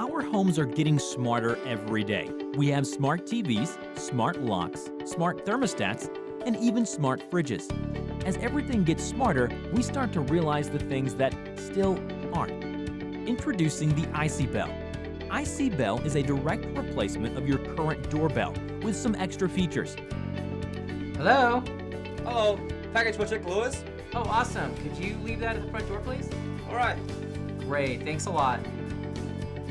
Our homes are getting smarter every day. We have smart TVs, smart locks, smart thermostats, and even smart fridges. As everything gets smarter, we start to realize the things that still aren't. Introducing the skybell. skybell is a direct replacement of your current doorbell with some extra features. Hello? Hello, package for St. Louis. Oh, awesome. Could you leave that at the front door, please? All right. Great, thanks a lot.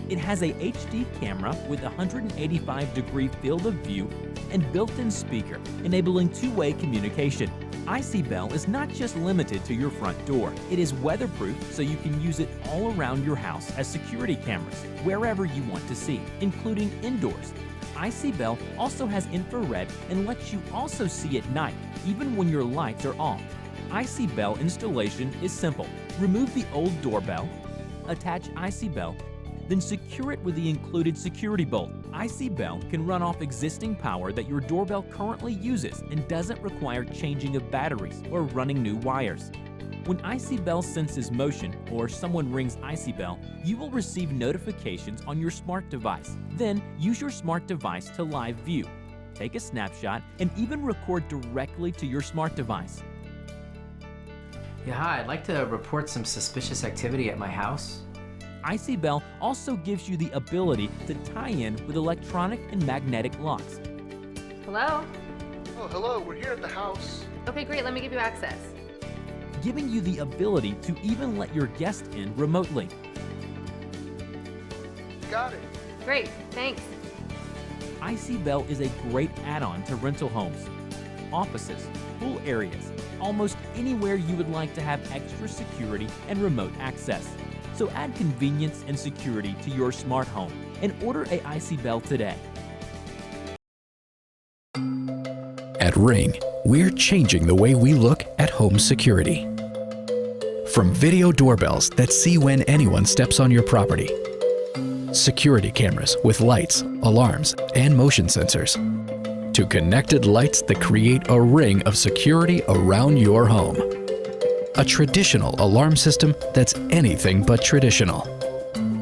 It has a HD camera with a 185-degree field of view and built-in speaker, enabling two-way communication. skybell is not just limited to your front door. It is weatherproof, so you can use it all around your house as security cameras, wherever you want to see, including indoors. skybell also has infrared and lets you also see at night, even when your lights are off. skybell installation is simple. Remove the old doorbell, attach skybell, then secure it with the included security bolt. skybell can run off existing power that your doorbell currently uses and doesn't require changing of batteries or running new wires. When skybell senses motion or someone rings skybell, you will receive notifications on your smart device. Then use your smart device to live view, take a snapshot, and even record directly to your smart device. Yeah, hi, I'd like to report some suspicious activity at my house. skybell also gives you the ability to tie in with electronic and magnetic locks. Hello? Oh, hello, we're here at the house. Okay, great, let me give you access. Giving you the ability to even let your guest in remotely. Got it. Great, thanks. skybell is a great add-on to rental homes, offices, pool areas, almost anywhere you would like to have extra security and remote access. So add convenience and security to your smart home and order a skybell today. At Ring, we're changing the way we look at home security. From video doorbells that see when anyone steps on your property, security cameras with lights, alarms, and motion sensors, to connected lights that create a ring of security around your home. A traditional alarm system that's anything but traditional.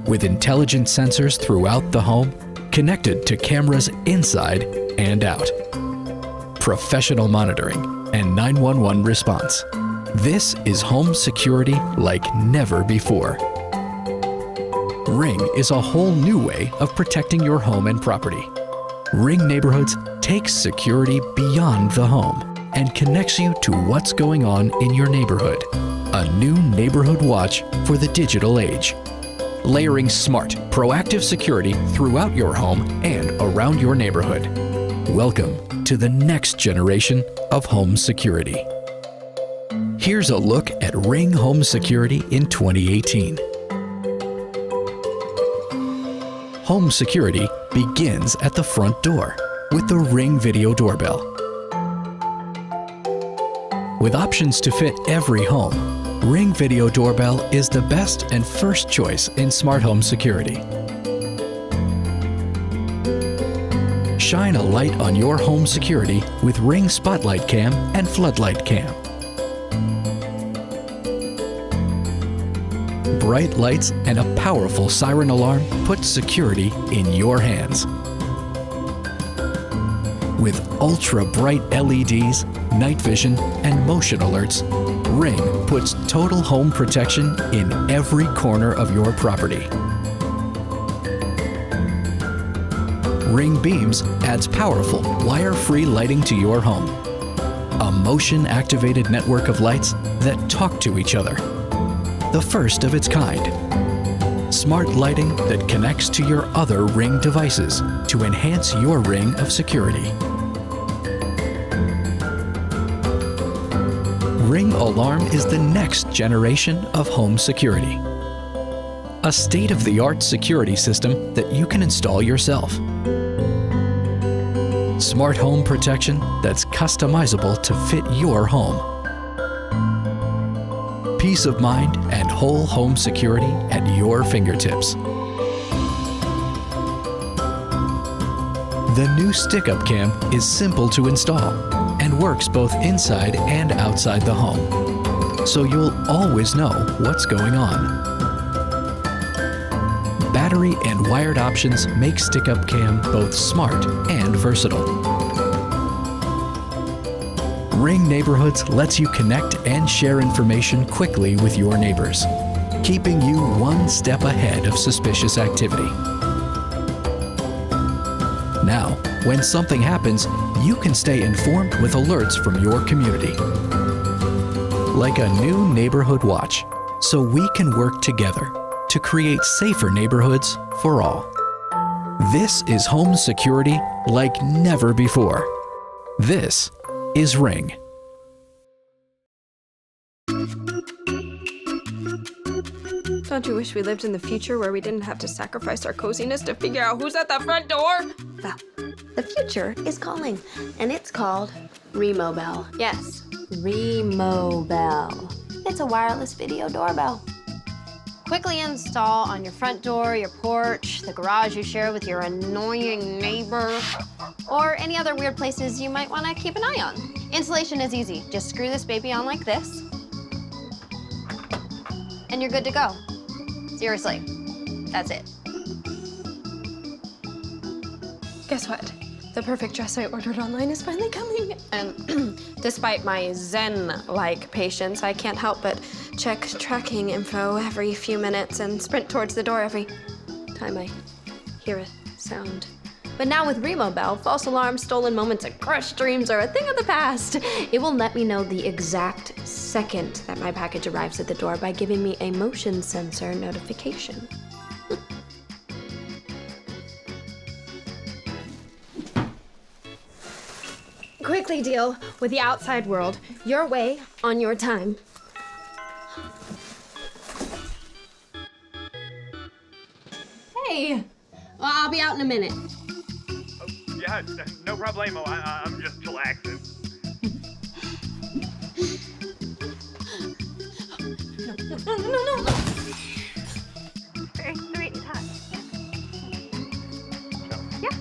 With intelligent sensors throughout the home, connected to cameras inside and out. Professional monitoring and 911 response. This is home security like never before. Ring is a whole new way of protecting your home and property. Ring Neighborhoods takes security beyond the home and connects you to what's going on in your neighborhood. A new neighborhood watch for the digital age. Layering smart, proactive security throughout your home and around your neighborhood. Welcome to the next generation of home security. Here's a look at Ring Home Security in 2018. Home security begins at the front door with the Ring Video Doorbell. With options to fit every home, Ring Video Doorbell is the best and first choice in smart home security. Shine a light on your home security with Ring Spotlight Cam and Floodlight Cam. Bright lights and a powerful siren alarm put security in your hands. With ultra-bright LEDs, night vision, and motion alerts, Ring puts total home protection in every corner of your property. Ring Beams adds powerful, wire-free lighting to your home. A motion-activated network of lights that talk to each other. The first of its kind. Smart lighting that connects to your other Ring devices to enhance your ring of security. Ring Alarm is the next generation of home security. A state-of-the-art security system that you can install yourself. Smart home protection that's customizable to fit your home. Peace of mind and whole home security at your fingertips. The new stick-up cam is simple to install and works both inside and outside the home, so you'll always know what's going on. battery and wired options make Stick-Up Cam both smart and versatile. Ring Neighborhoods lets you connect and share information quickly with your neighbors, keeping you one step ahead of suspicious activity. Now, when something happens, you can stay informed with alerts from your community. Like a new neighborhood watch, so we can work together to create safer neighborhoods for all. This is home security like never before. This is Ring. Don't you wish we lived in the future where we didn't have to sacrifice our coziness to figure out who's at the front door? Well, the future is calling, and it's called Remobell. Yes. Remobell. It's a wireless video doorbell. Quickly install on your front door, your porch, the garage you share with your annoying neighbor, or any other weird places you might want to keep an eye on. Installation is easy. Just screw this baby on like this, and you're good to go. Seriously, that's it. Guess what? The perfect dress I ordered online is finally coming. And despite my zen-like patience, I can't help but check tracking info every few minutes and sprint towards the door every time I hear a sound. But now with Remobell, false alarms, stolen moments, and crushed dreams are a thing of the past. It will let me know the exact second that my package arrives at the door by giving me a motion sensor notification. Quickly deal with the outside world, your way, on your time. Hey, well, I'll be out in a minute. Yeah, no problemo. I'm just chillaxing. No. Very sweet touch. Yeah.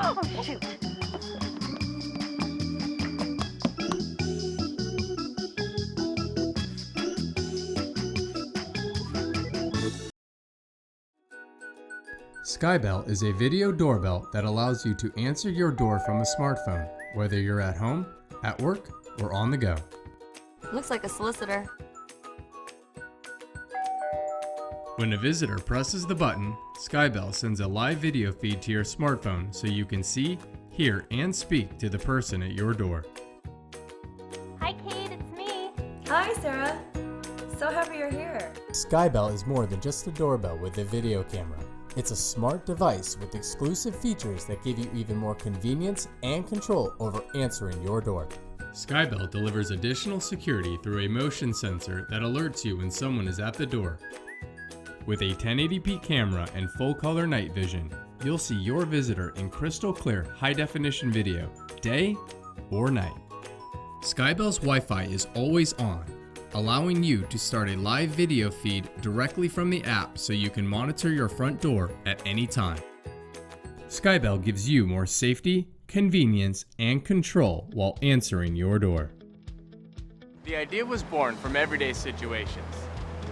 Oh, shoot. Skybell is a video doorbell that allows you to answer your door from a smartphone, whether you're at home, at work, or on the go. Looks like a solicitor. When a visitor presses the button, Skybell sends a live video feed to your smartphone so you can see, hear, and speak to the person at your door. Hi, Kate, it's me. Hi, Sarah. So happy you're here. Skybell is more than just a doorbell with a video camera. It's a smart device with exclusive features that give you even more convenience and control over answering your door. Skybell delivers additional security through a motion sensor that alerts you when someone is at the door. With a 1080p camera and full-color night vision, you'll see your visitor in crystal clear high-definition video, day or night. Skybell's Wi-Fi is always on, allowing you to start a live video feed directly from the app so you can monitor your front door at any time. Skybell gives you more safety, convenience, and control while answering your door. The idea was born from everyday situations.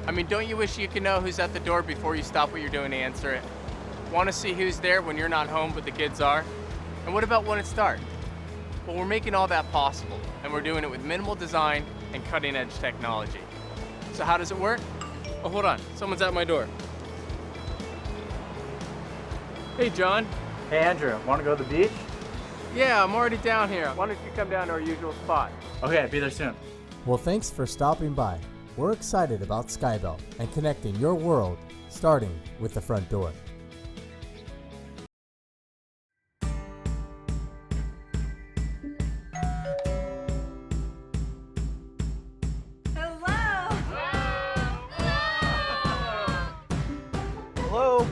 I mean, don't you wish you could know who's at the door before you stop what you're doing to answer it? Want to see who's there when you're not home but the kids are? And what about when it's dark? Well, we're making all that possible, and we're doing it with minimal design and cutting-edge technology. So how does it work? Oh, hold on. Someone's at my door. Hey, John. Hey, Andrew, want to go to the beach? Yeah, I'm already down here. Why don't you come down to our usual spot? Okay, I'll be there soon. Well, thanks for stopping by. We're excited about Skybell and connecting your world, starting with the front door. Hello?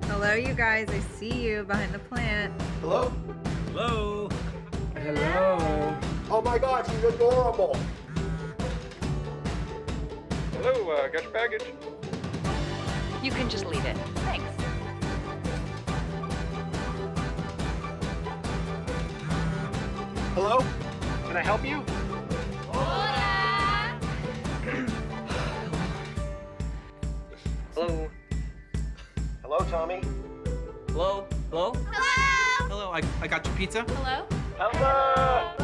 Hello, you guys. I see you behind the plant. Hello? Hello. Hello? Oh my God, she's adorable. Hello, got your package? You can just leave it. Thanks. Hello? Can I help you? Tommy. Hello? Hello? Hello? Hello, I got your pizza. Hello? Hello?